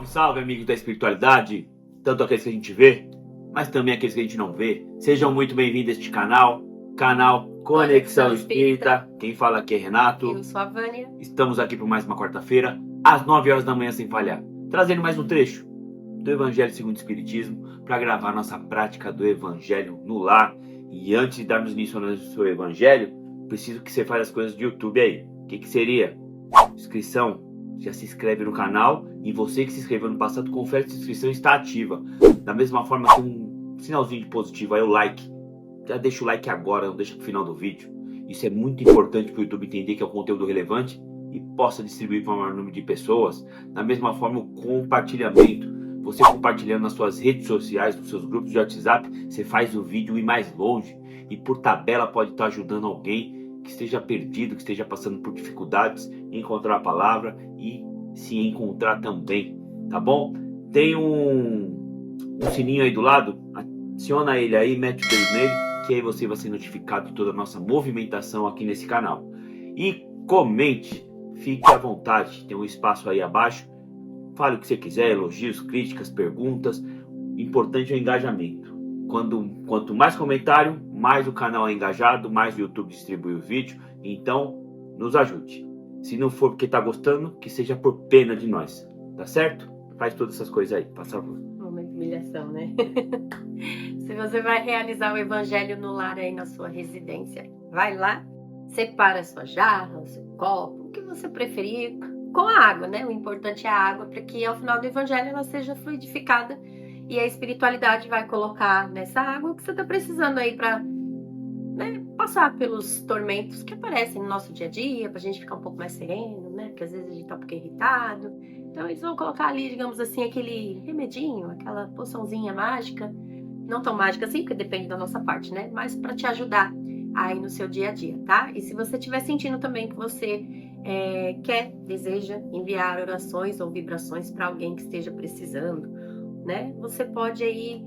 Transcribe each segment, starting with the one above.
Salve, salve, amigos da espiritualidade, tanto aqueles que a gente vê, mas também aqueles que a gente não vê. Sejam muito bem-vindos a este canal Conexão Espírita. Quem fala aqui é Renato. Eu sou a Vânia. Estamos aqui por mais uma quarta-feira, às 9 horas da manhã sem falhar, trazendo mais um trecho do Evangelho segundo o Espiritismo para gravar nossa prática do Evangelho no lar. E antes de darmos início ao seu Evangelho, preciso que você faça as coisas do YouTube aí. O que seria? Inscrição. Já se inscreve no canal, e você que se inscreveu no passado, confere se a inscrição está ativa. Da mesma forma, tem um sinalzinho de positivo aí, o like. Já deixa o like agora, não deixa pro final do vídeo. Isso é muito importante para o YouTube entender que é um conteúdo relevante e possa distribuir para o maior número de pessoas. Da mesma forma, o compartilhamento. Você compartilhando nas suas redes sociais, nos seus grupos de WhatsApp, você faz o vídeo ir mais longe. E por tabela pode estar ajudando alguém que esteja perdido, que esteja passando por dificuldades em encontrar a palavra e se encontrar também, tá bom? Tem um sininho aí do lado, aciona ele aí, mete o dedo nele, que aí você vai ser notificado de toda a nossa movimentação aqui nesse canal. E comente, fique à vontade, tem um espaço aí abaixo, fale o que você quiser, elogios, críticas, perguntas, importante é o engajamento. Quanto mais comentário, mais o canal é engajado, mais o YouTube distribui o vídeo. Então, nos ajude. Se não for porque tá gostando, que seja por pena de nós. Tá certo? Faz todas essas coisas aí, por favor. Momento de humilhação, né? Se você vai realizar o Evangelho no lar aí na sua residência, vai lá, separa a sua jarra, o seu copo, o que você preferir, com a água, né? O importante é a água, para que ao final do Evangelho ela seja fluidificada. E a espiritualidade vai colocar nessa água o que você está precisando aí para, né, passar pelos tormentos que aparecem no nosso dia a dia, para a gente ficar um pouco mais sereno, né? Porque às vezes a gente está um pouco irritado. Então eles vão colocar ali, digamos assim, aquele remedinho, aquela poçãozinha mágica. Não tão mágica assim, porque depende da nossa parte, né? Mas para te ajudar aí no seu dia a dia, tá? E se você estiver sentindo também que você deseja enviar orações ou vibrações para alguém que esteja precisando, né? Você pode aí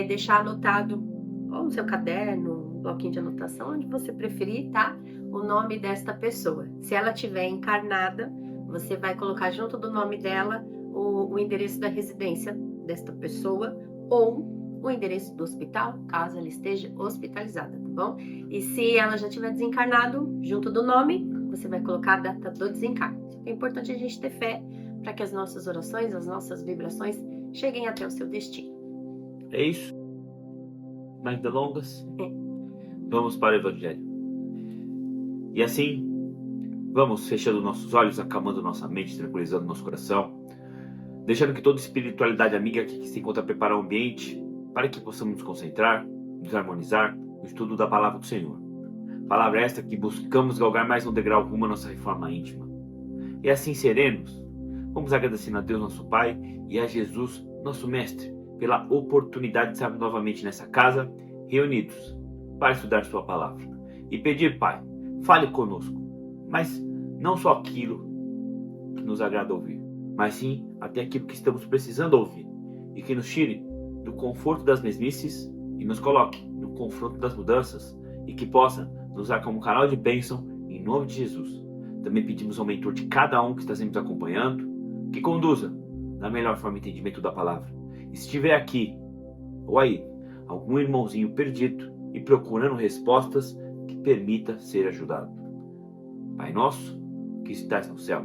deixar anotado ou no seu caderno, um bloquinho de anotação, onde você preferir, tá? O nome desta pessoa. Se ela estiver encarnada, você vai colocar junto do nome dela o endereço da residência desta pessoa ou o endereço do hospital, caso ela esteja hospitalizada, tá bom? E se ela já tiver desencarnado, junto do nome, você vai colocar a data do desencarne. É importante a gente ter fé para que as nossas orações, as nossas vibrações cheguem até o seu destino. É isso. Mais delongas. Vamos para o Evangelho. E assim, vamos fechando nossos olhos, acalmando nossa mente, tranquilizando nosso coração, deixando que toda espiritualidade amiga aqui que se encontra preparar o ambiente para que possamos nos concentrar, nos harmonizar no estudo da Palavra do Senhor. Palavra esta que buscamos galgar mais um degrau rumo à nossa reforma íntima. E assim serenos, vamos agradecendo a Deus nosso Pai e a Jesus nosso Mestre pela oportunidade de estarmos novamente nessa casa, reunidos para estudar sua palavra. E pedir, Pai, fale conosco, mas não só aquilo que nos agrada ouvir, mas sim até aquilo que estamos precisando ouvir, e que nos tire do conforto das mesmices e nos coloque no confronto das mudanças, e que possa nos usar como canal de bênção em nome de Jesus. Também pedimos ao mentor de cada um que está sempre nos acompanhando, que conduza da melhor forma o entendimento da palavra. E se estiver aqui, ou aí, algum irmãozinho perdido e procurando respostas, que permita ser ajudado. Pai nosso, que estás no céu,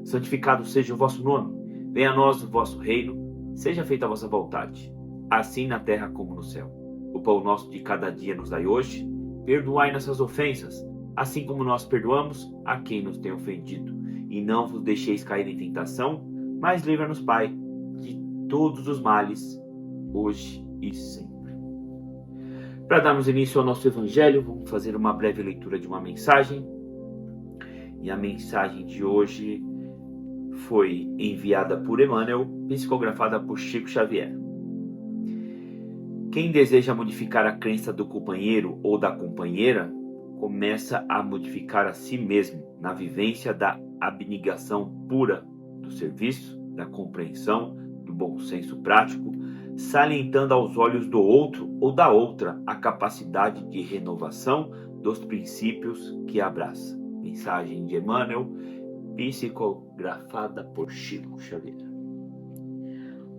santificado seja o vosso nome. Venha a nós o vosso reino, seja feita a vossa vontade, assim na terra como no céu. O pão nosso de cada dia nos dai hoje, perdoai nossas ofensas, assim como nós perdoamos a quem nos tem ofendido. E não vos deixeis cair em tentação, mas livra-nos, Pai, de todos os males, hoje e sempre. Para darmos início ao nosso Evangelho, vamos fazer uma breve leitura de uma mensagem. E a mensagem de hoje foi enviada por Emmanuel, psicografada por Chico Xavier. Quem deseja modificar a crença do companheiro ou da companheira, começa a modificar a si mesmo na vivência da abnegação pura, do serviço, da compreensão, do bom senso prático, salientando aos olhos do outro ou da outra a capacidade de renovação dos princípios que abraça. Mensagem de Emmanuel, psicografada por Chico Xavier.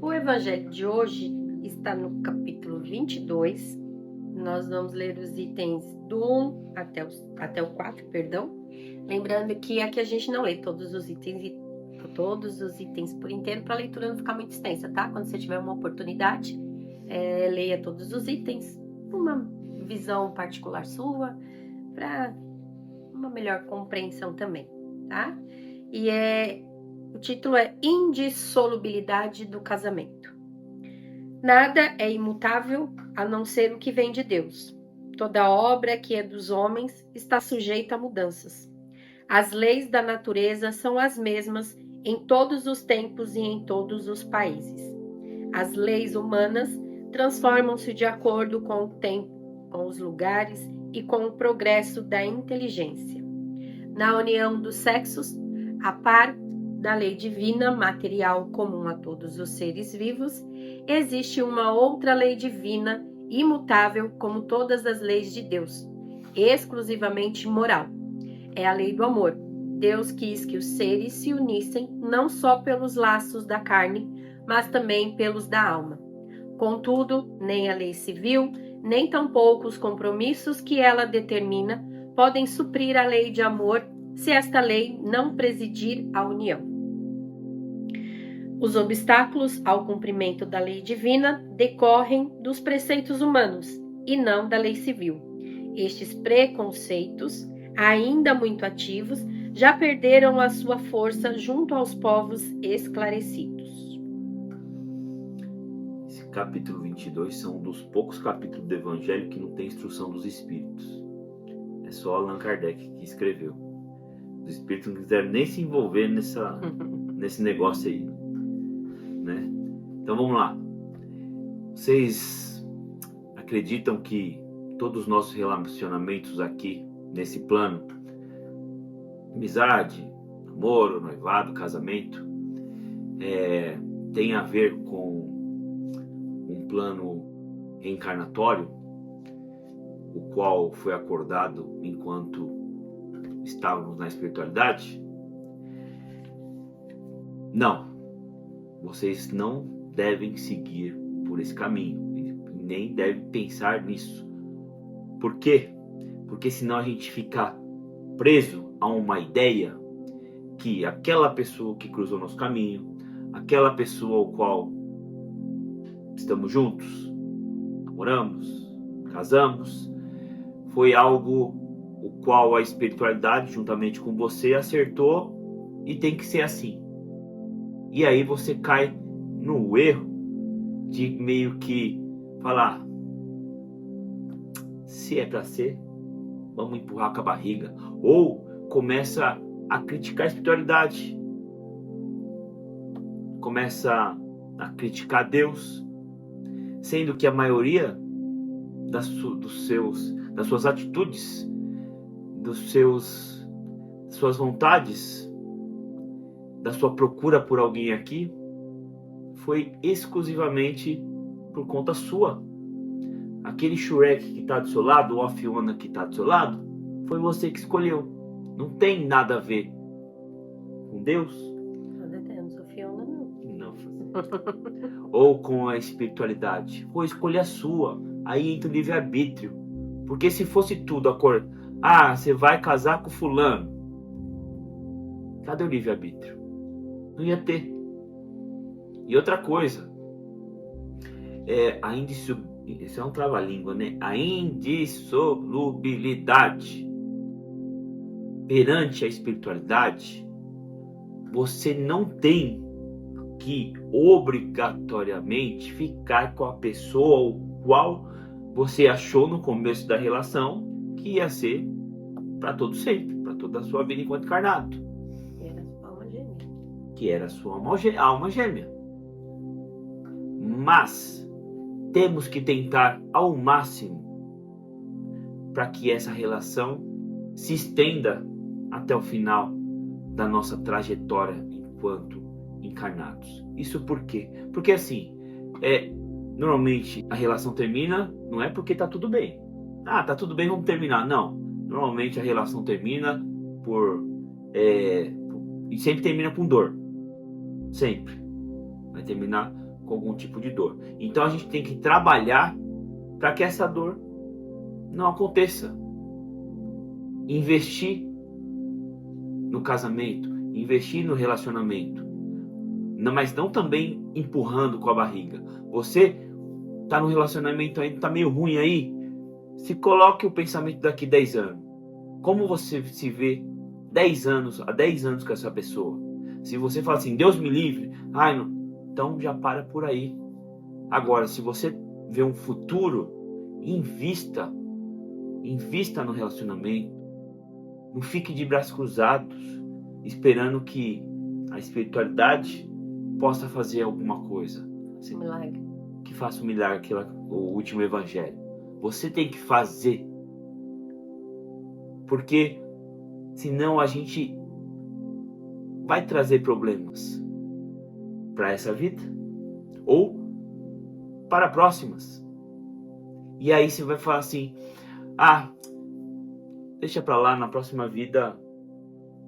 O evangelho de hoje está no capítulo 22. Nós vamos ler os itens do 1 até o 4, perdão. Lembrando que aqui a gente não lê todos os itens por inteiro, para a leitura não ficar muito extensa, tá? Quando você tiver uma oportunidade, leia todos os itens, uma visão particular sua, para uma melhor compreensão também, tá? E o título é Indissolubilidade do Casamento. Nada é imutável a não ser o que vem de Deus. Toda obra que é dos homens está sujeita a mudanças. As leis da natureza são as mesmas em todos os tempos e em todos os países. As leis humanas transformam-se de acordo com o tempo, com os lugares e com o progresso da inteligência. Na união dos sexos, a par da lei divina material comum a todos os seres vivos, existe uma outra lei divina imutável como todas as leis de Deus, exclusivamente moral. É a lei do amor. Deus quis que os seres se unissem não só pelos laços da carne, mas também pelos da alma. Contudo, nem a lei civil, nem tampouco os compromissos que ela determina podem suprir a lei de amor se esta lei não presidir à união. Os obstáculos ao cumprimento da lei divina decorrem dos preceitos humanos e não da lei civil. Estes preconceitos, ainda muito ativos, já perderam a sua força junto aos povos esclarecidos. Esse capítulo 22 são um dos poucos capítulos do Evangelho que não tem instrução dos Espíritos. É só Allan Kardec que escreveu. Os Espíritos não quiseram nem se envolver nesse negócio aí, né? Então vamos lá. Vocês acreditam que todos os nossos relacionamentos aqui, nesse plano, amizade, namoro, noivado, casamento, tem a ver com um plano reencarnatório, o qual foi acordado enquanto estávamos na espiritualidade? Não. Vocês não devem seguir por esse caminho, nem devem pensar nisso. Por quê? Porque senão a gente fica preso a uma ideia que aquela pessoa que cruzou nosso caminho, aquela pessoa ao qual estamos juntos, namoramos, casamos, foi algo o qual a espiritualidade, juntamente com você, acertou e tem que ser assim. E aí você cai no erro de meio que falar: se é para ser, vamos empurrar com a barriga. Ou começa a criticar a espiritualidade, começa a criticar Deus, sendo que a maioria das suas atitudes, suas vontades, da sua procura por alguém aqui, foi exclusivamente por conta sua. Aquele Shrek que está do seu lado, ou a Fiona que está do seu lado, foi você que escolheu. Não tem nada a ver com Deus. A Fiona não. Ou com a espiritualidade. Foi escolha sua. Aí entra o livre-arbítrio. Porque se fosse tudo acordo, você vai casar com fulano, cadê o livre-arbítrio? Não ia ter. E outra coisa, isso é um trava-língua, né? A indissolubilidade. Perante a espiritualidade, você não tem que obrigatoriamente ficar com a pessoa ao qual você achou no começo da relação que ia ser para todo sempre, para toda a sua vida enquanto encarnado. Que era a sua alma gêmea. Mas temos que tentar ao máximo para que essa relação se estenda até o final da nossa trajetória enquanto encarnados. Isso por quê? Porque assim, normalmente a relação termina, não é porque tá tudo bem. Tá tudo bem, vamos terminar. Não. Normalmente a relação termina e sempre termina com dor. Sempre. Vai terminar com algum tipo de dor. Então a gente tem que trabalhar para que essa dor não aconteça. Investir no casamento, investir no relacionamento, mas não também empurrando com a barriga. Você tá no relacionamento ainda, tá meio ruim aí, se coloque o pensamento daqui 10 anos. Como você se vê 10 anos, há 10 anos com essa pessoa? Se você fala assim, Deus me livre, não, então já para por aí. Agora, se você vê um futuro, invista no relacionamento. Não fique de braços cruzados, esperando que a espiritualidade possa fazer alguma coisa. Um milagre. Que faça um milagre, o último evangelho. Você tem que fazer. Porque senão a gente vai trazer problemas para essa vida ou para próximas. E aí você vai falar assim, deixa pra lá, na próxima vida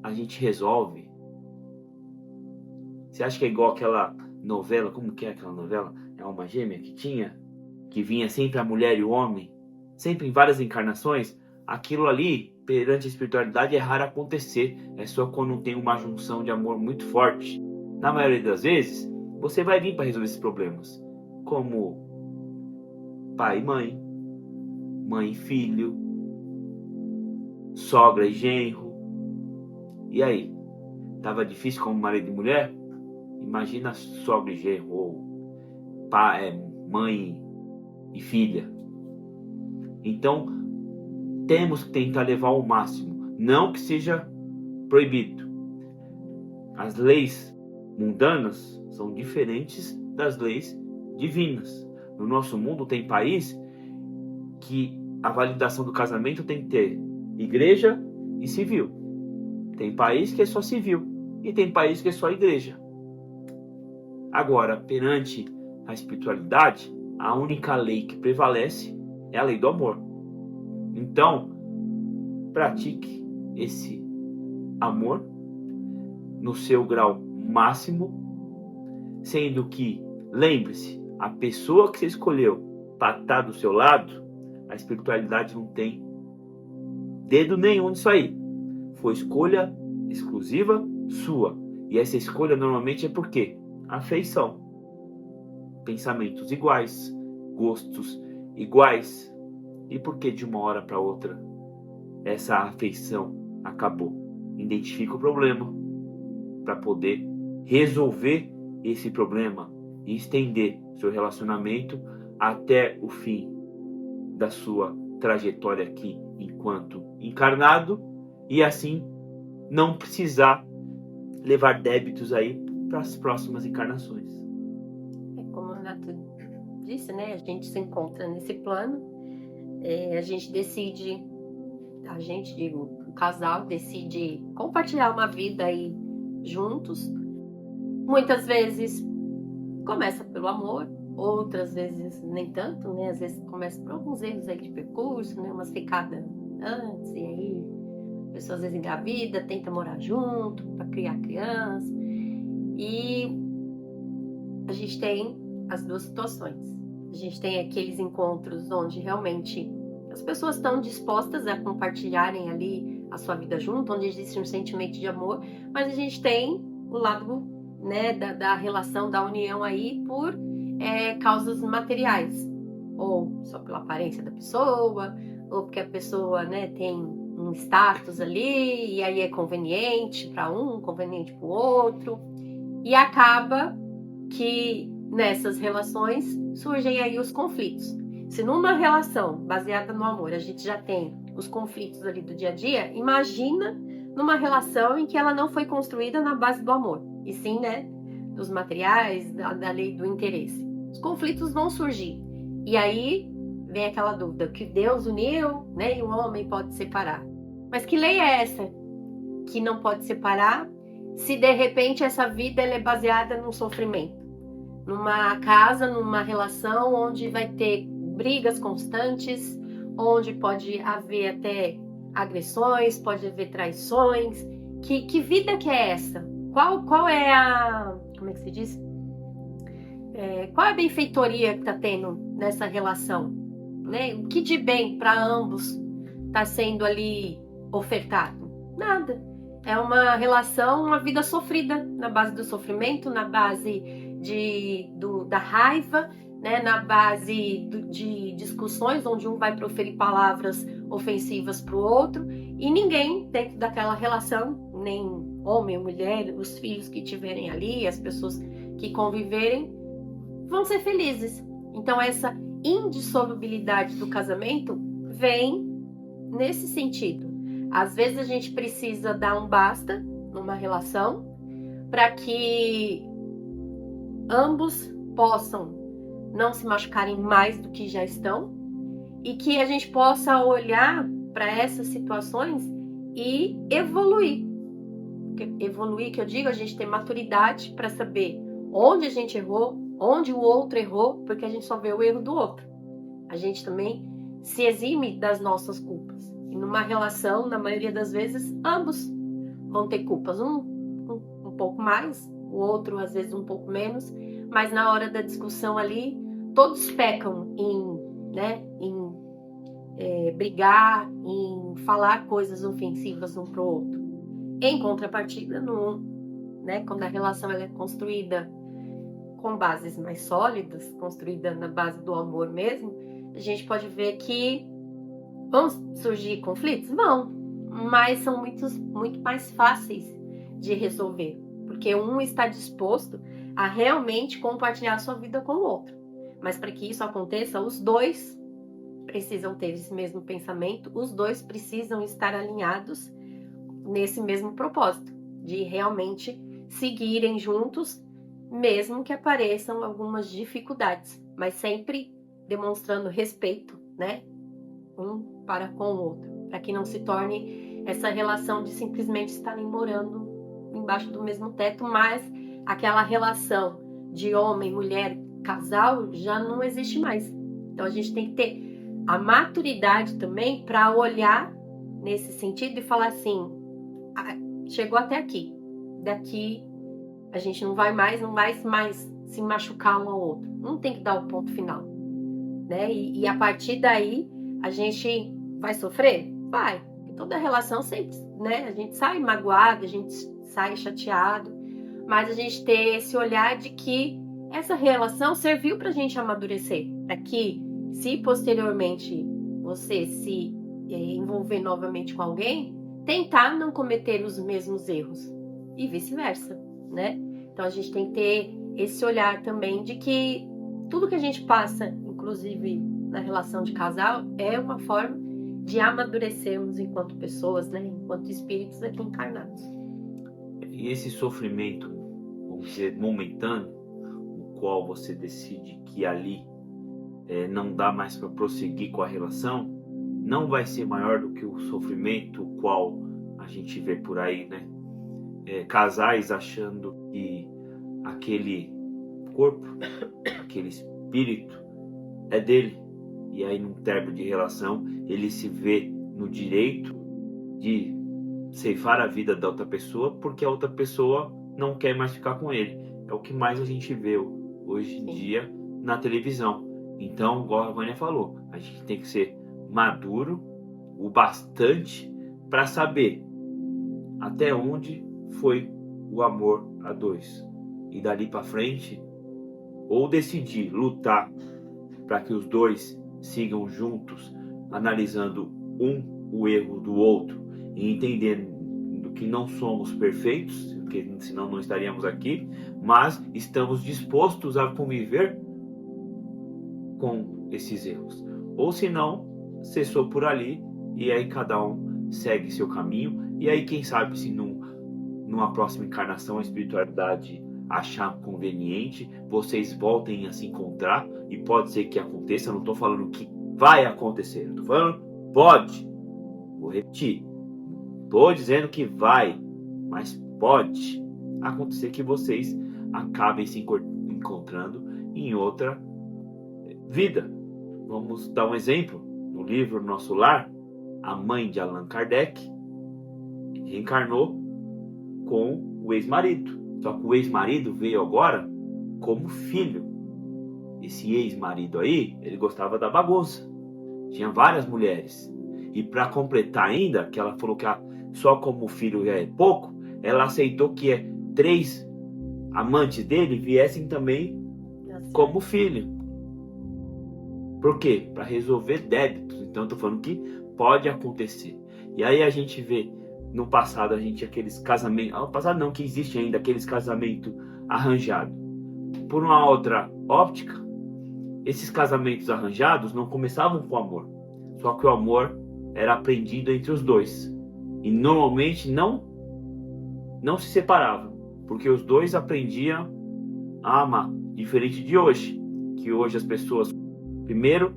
a gente resolve. Você acha que é igual aquela novela, como que é aquela novela? É Alma Gêmea que tinha, que vinha sempre a mulher e o homem, sempre em várias encarnações. Aquilo ali, perante a espiritualidade, é raro acontecer. É só quando tem uma junção de amor muito forte. Na maioria das vezes, você vai vir para resolver esses problemas. Como pai e mãe, mãe e filho, sogra e genro. E aí? Tava difícil como marido e mulher? Imagina sogra e genro, ou pai, mãe e filha. Então, temos que tentar levar ao máximo. Não que seja proibido. As leis mundanas são diferentes das leis divinas. No nosso mundo tem país que a validação do casamento tem que ter igreja e civil. Tem país que é só civil e tem país que é só igreja. Agora, perante a espiritualidade, a única lei que prevalece é a lei do amor. Então, pratique esse amor no seu grau máximo, sendo que, lembre-se, a pessoa que você escolheu para estar do seu lado, a espiritualidade não tem dedo nenhum nisso aí. Foi escolha exclusiva sua. E essa escolha normalmente é por quê? Afeição. Pensamentos iguais, gostos iguais. E por que de uma hora para outra essa afeição acabou? Identifica o problema para poder resolver esse problema e estender seu relacionamento até o fim da sua trajetória aqui enquanto encarnado, e assim não precisar levar débitos aí para as próximas encarnações. É como o Renato disse, né? A gente se encontra nesse plano, a gente decide, o casal decide compartilhar uma vida aí juntos. Muitas vezes começa pelo amor, outras vezes nem tanto, né? Às vezes começa por alguns erros aí de percurso, né? Umas ficadas antes, e aí a pessoa às vezes engravida, tenta morar junto para criar criança. E a gente tem as duas situações. A gente tem aqueles encontros onde realmente as pessoas estão dispostas a compartilharem ali a sua vida junto, onde existe um sentimento de amor, mas a gente tem o lado, né, da relação, da união aí por causas materiais, ou só pela aparência da pessoa, ou porque a pessoa, né, tem um status ali, e aí é conveniente para um, conveniente para o outro, e acaba que nessas relações surgem aí os conflitos. Se numa relação baseada no amor a gente já tem os conflitos ali do dia a dia, imagina numa relação em que ela não foi construída na base do amor, e sim, né, dos materiais, da lei do interesse. Os conflitos vão surgir. E aí vem aquela dúvida, que Deus uniu, né, e o homem pode separar. Mas que lei é essa que não pode separar se de repente essa vida ela é baseada num sofrimento? Numa casa, numa relação onde vai ter brigas constantes, onde pode haver até agressões, pode haver traições. Que vida que é essa? Qual é a... Como é que se diz? qual é a benfeitoria que está tendo nessa relação? Né? O que de bem para ambos está sendo ali ofertado? Nada. É uma relação, uma vida sofrida, na base do sofrimento, na base da raiva, né? Na base de discussões onde um vai proferir palavras ofensivas para o outro, e ninguém dentro daquela relação, nem homem ou mulher, os filhos que tiverem ali, as pessoas que conviverem, vão ser felizes. Então essa indissolubilidade do casamento vem nesse sentido. Às vezes a gente precisa dar um basta numa relação para que ambos possam não se machucarem mais do que já estão, e que a gente possa olhar para essas situações e evoluir. Evoluir, que eu digo, a gente tem maturidade para saber onde a gente errou, onde o outro errou, porque a gente só vê o erro do outro. A gente também se exime das nossas culpas. E numa relação, na maioria das vezes, ambos vão ter culpas. Um pouco mais, o outro às vezes um pouco menos, mas na hora da discussão ali, todos pecam em brigar, em falar coisas ofensivas um para o outro. Em contrapartida, quando a relação ela é construída com bases mais sólidas, construída na base do amor mesmo, a gente pode ver que vão surgir conflitos? Vão, mas são muito mais fáceis de resolver, porque um está disposto a realmente compartilhar a sua vida com o outro. Mas para que isso aconteça, os dois precisam ter esse mesmo pensamento, os dois precisam estar alinhados nesse mesmo propósito, de realmente seguirem juntos, mesmo que apareçam algumas dificuldades, mas sempre demonstrando respeito, né? Um para com o outro, para que não se torne essa relação de simplesmente estarem morando embaixo do mesmo teto, mas aquela relação de homem, mulher, casal já não existe mais. Então a gente tem que ter a maturidade também para olhar nesse sentido e falar assim: chegou até aqui, daqui a gente não vai mais se machucar um ao outro. Não tem que dar o ponto final, né? E a partir daí a gente vai sofrer? Vai. Porque toda relação sempre, né? A gente sai magoado, a gente sai chateado, mas a gente ter esse olhar de que essa relação serviu pra gente amadurecer, para que, se posteriormente você se envolver novamente com alguém, tentar não cometer os mesmos erros e vice-versa, né? Então a gente tem que ter esse olhar também de que tudo que a gente passa, inclusive na relação de casal, é uma forma de amadurecermos enquanto pessoas, né? Enquanto espíritos aqui encarnados. E esse sofrimento, vamos dizer, momentâneo, o qual você decide que ali não dá mais para prosseguir com a relação, não vai ser maior do que o sofrimento o qual a gente vê por aí, né? Casais achando que aquele corpo, aquele espírito é dele, e aí num término de relação ele se vê no direito de ceifar a vida da outra pessoa porque a outra pessoa não quer mais ficar com ele. É o que mais a gente vê hoje em dia na televisão. Então, igual a Vânia falou, a gente tem que ser maduro o bastante para saber até onde foi o amor a dois, e dali para frente ou decidir lutar para que os dois sigam juntos, analisando o erro do outro e entendendo que não somos perfeitos, porque senão não estaríamos aqui, mas estamos dispostos a conviver com esses erros. Ou se não, cessou por ali, e aí cada um segue seu caminho, e aí quem sabe se numa próxima encarnação a espiritualidade achar conveniente, vocês voltem a se encontrar, e pode ser que aconteça. Eu não estou falando que vai acontecer, eu estou falando pode. Vou repetir, estou dizendo que vai, mas pode acontecer que vocês acabem se encontrando em outra vida. Vamos dar um exemplo. No livro Nosso Lar, a mãe de Allan Kardec reencarnou com o ex-marido. Só que o ex-marido veio agora como filho esse ex-marido aí, ele gostava da bagunça. Tinha várias mulheres. E para completar ainda, que ela falou que só como o filho é pouco, ela aceitou que 3 amantes dele viessem também como filho. Por quê? Para resolver débitos. Então eu tô falando que pode acontecer. E aí a gente vê, no passado, a gente aqueles casamentos... No passado não, que existe ainda aqueles casamentos arranjados. Por uma outra óptica, esses casamentos arranjados não começavam com amor. Só que o amor era aprendido entre os dois. E normalmente não se separavam. Porque os dois aprendiam a amar. Diferente de hoje. Que hoje as pessoas, primeiro,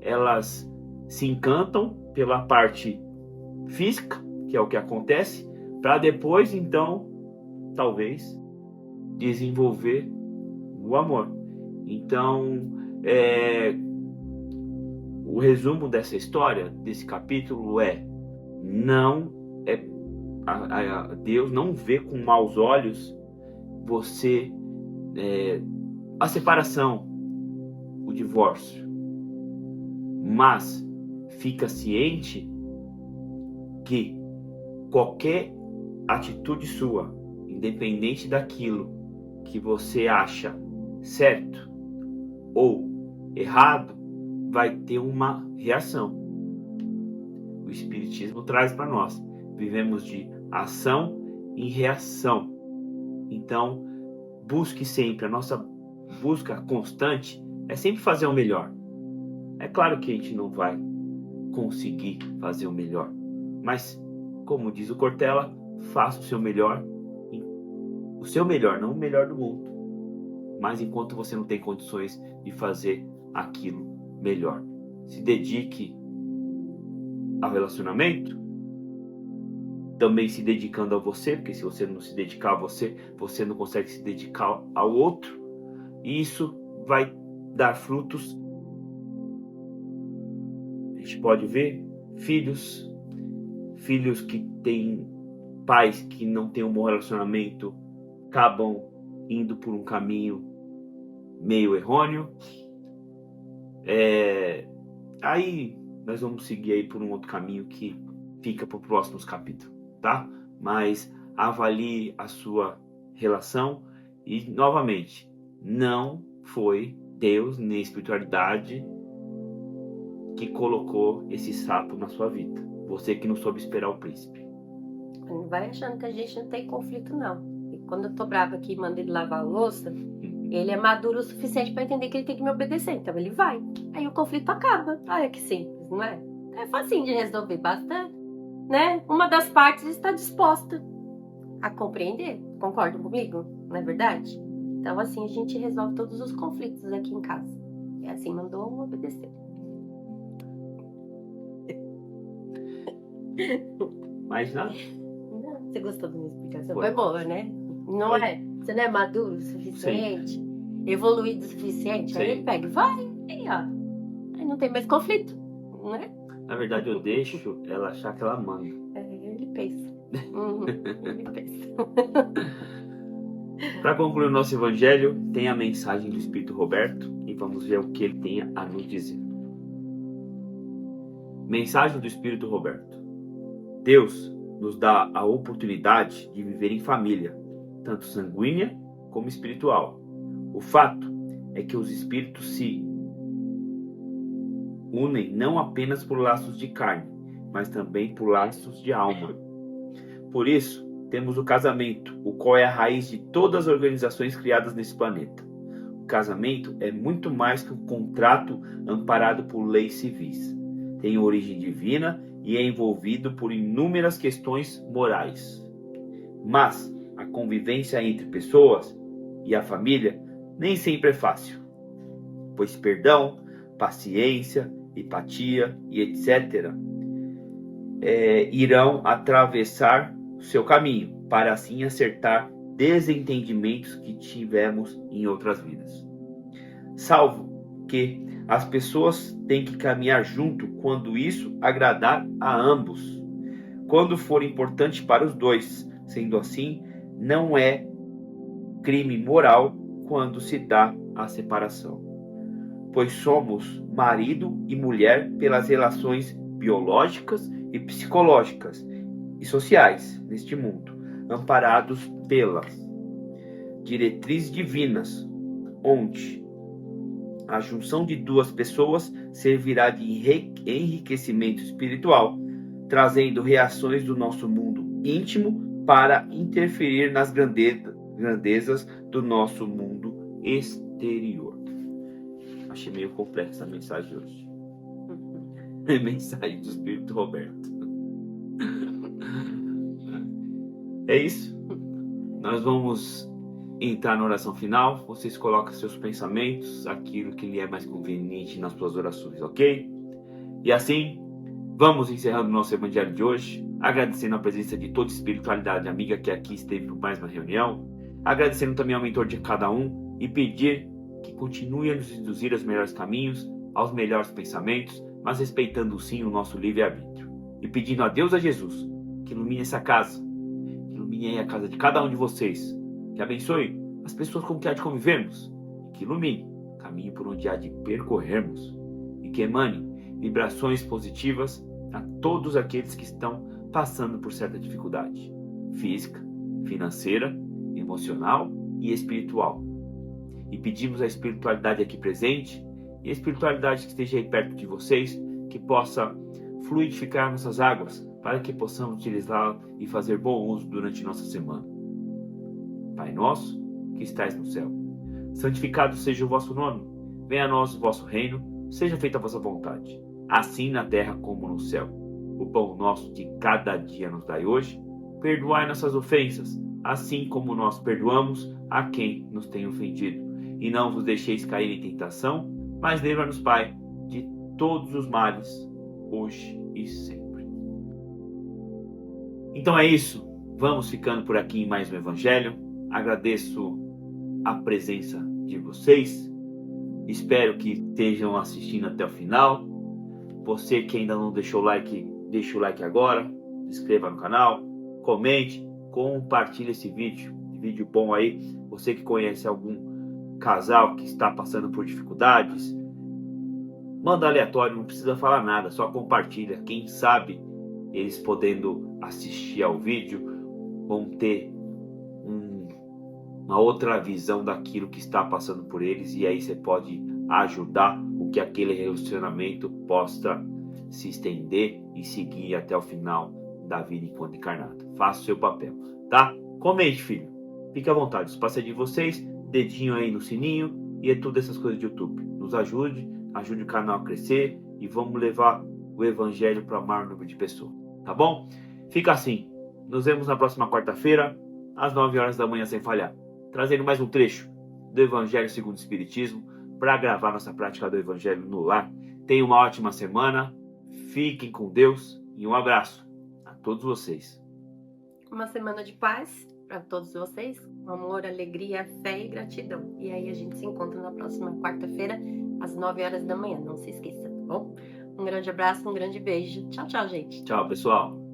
elas se encantam pela parte física, que é o que acontece, para depois, então, talvez, desenvolver o amor. Então, o resumo dessa história, desse capítulo Deus não vê com maus olhos você, a separação, o divórcio, mas fica ciente que qualquer atitude sua, independente daquilo que você acha certo ou errado, vai ter uma reação. O Espiritismo traz para nós: vivemos de ação e reação. Então, busque sempre, a nossa busca constante é sempre fazer o melhor. É claro que a gente não vai conseguir fazer o melhor, mas, como diz o Cortella, faça o seu melhor, não o melhor do mundo, mas enquanto você não tem condições de fazer aquilo melhor. Se dedique ao relacionamento, também se dedicando a você, porque se você não se dedicar a você, você não consegue se dedicar ao outro, e isso vai dar frutos. A gente pode ver filhos que têm pais que não têm um bom relacionamento, acabam indo por um caminho meio errôneo. Aí nós vamos seguir aí por um outro caminho que fica para os próximos capítulos, tá? Mas avalie a sua relação e, novamente, não foi Deus nem a espiritualidade que colocou esse sapo na sua vida. Você que não soube esperar o príncipe. Não vai achando que a gente não tem conflito, não. E quando eu tô brava aqui e mando ele lavar a louça, ele é maduro o suficiente para entender que ele tem que me obedecer. Então ele vai. Aí o conflito acaba. Olha que simples, não é? É facinho de resolver. Basta, né? Uma das partes está disposta a compreender. Concordam comigo? Não é verdade? Então assim a gente resolve todos os conflitos aqui em casa. É assim, mandou um obedecer. Mas nada. Você gostou da minha explicação? Foi boa, né? Não é? Você não é maduro o suficiente? Sim. Evoluído o suficiente? Sim. Aí ele pega e vai, aí ó. Aí não tem mais conflito, não é? Na verdade eu deixo ela achar que ela manda. Ele pensa. Ele pensa. Para concluir o nosso evangelho, tem a mensagem do Espírito Roberto e vamos ver o que ele tem a nos dizer. Mensagem do Espírito Roberto. Deus nos dá a oportunidade de viver em família, tanto sanguínea como espiritual. O fato é que os espíritos se unem não apenas por laços de carne, mas também por laços de alma. Por isso, temos o casamento, o qual é a raiz de todas as organizações criadas nesse planeta. O casamento é muito mais que um contrato amparado por leis civis. Tem origem divina e é envolvido por inúmeras questões morais. Mas a convivência entre pessoas e a família nem sempre é fácil, pois perdão, paciência, empatia e etc. Irão atravessar o seu caminho para assim acertar desentendimentos que tivemos em outras vidas. Salvo que as pessoas têm que caminhar junto quando isso agradar a ambos, quando for importante para os dois. Sendo assim, não é crime moral quando se dá a separação. pois somos marido e mulher pelas relações biológicas e psicológicas e sociais neste mundo, amparados pelas diretrizes divinas, onde a junção de duas pessoas servirá de enriquecimento espiritual, trazendo reações do nosso mundo íntimo para interferir nas grandezas do nosso mundo exterior. Achei meio complexa a mensagem de hoje. Mensagem do Espírito Roberto. É isso. Nós vamos entrar na oração final. Vocês colocam seus pensamentos, aquilo que lhe é mais conveniente nas suas orações, ok? E assim, vamos encerrando o nosso evangelho de hoje, agradecendo a presença de toda espiritualidade amiga que aqui esteve por mais uma reunião, agradecendo também ao mentor de cada um e pedir que continue a nos induzir aos melhores caminhos, aos melhores pensamentos, mas respeitando sim o nosso livre-arbítrio. E pedindo a Deus, a Jesus, que ilumine essa casa, que ilumine a casa de cada um de vocês, que abençoe as pessoas com que há de convivermos, e que ilumine o caminho por onde há de percorrermos, e que emane vibrações positivas a todos aqueles que estão passando por certa dificuldade física, financeira, emocional e espiritual. E pedimos à espiritualidade aqui presente e a espiritualidade que esteja aí perto de vocês, que possa fluidificar nossas águas para que possamos utilizá-la e fazer bom uso durante nossa semana. Pai nosso, que estais no céu, santificado seja o vosso nome, venha a nós o vosso reino, seja feita a vossa vontade, assim na terra como no céu. O pão nosso de cada dia nos dai hoje, perdoai nossas ofensas, assim como nós perdoamos a quem nos tem ofendido. E não vos deixeis cair em tentação, mas livra-nos, Pai, de todos os males, hoje e sempre. Então é isso, vamos ficando por aqui em mais um Evangelho. Agradeço a presença de vocês, espero que estejam assistindo até o final. Você que ainda não deixou o like, deixa o like agora, se inscreva no canal, comente, compartilhe esse vídeo bom aí. Você que conhece algum casal que está passando por dificuldades, manda aleatório, não precisa falar nada, só compartilha. Quem sabe eles podendo assistir ao vídeo vão ter uma outra visão daquilo que está passando por eles, e aí você pode ajudar o que aquele relacionamento possa se estender e seguir até o final da vida enquanto encarnado. Faça o seu papel, tá? Comente, filho. Fique à vontade, o espaço é de vocês. Dedinho aí no sininho e é tudo essas coisas de YouTube. Nos ajude o canal a crescer e vamos levar o Evangelho para o maior número de pessoas, tá bom? Fica assim. Nos vemos na próxima quarta-feira, às 9 horas da manhã, sem falhar, trazendo mais um trecho do Evangelho segundo o Espiritismo para gravar nossa prática do Evangelho no lar. Tenham uma ótima semana, fiquem com Deus e um abraço a todos vocês. Uma semana de paz para todos vocês, amor, alegria, fé e gratidão. E aí a gente se encontra na próxima quarta-feira, às 9 horas da manhã, não se esqueça, tá bom? Um grande abraço, um grande beijo. Tchau, tchau, gente. Tchau, pessoal.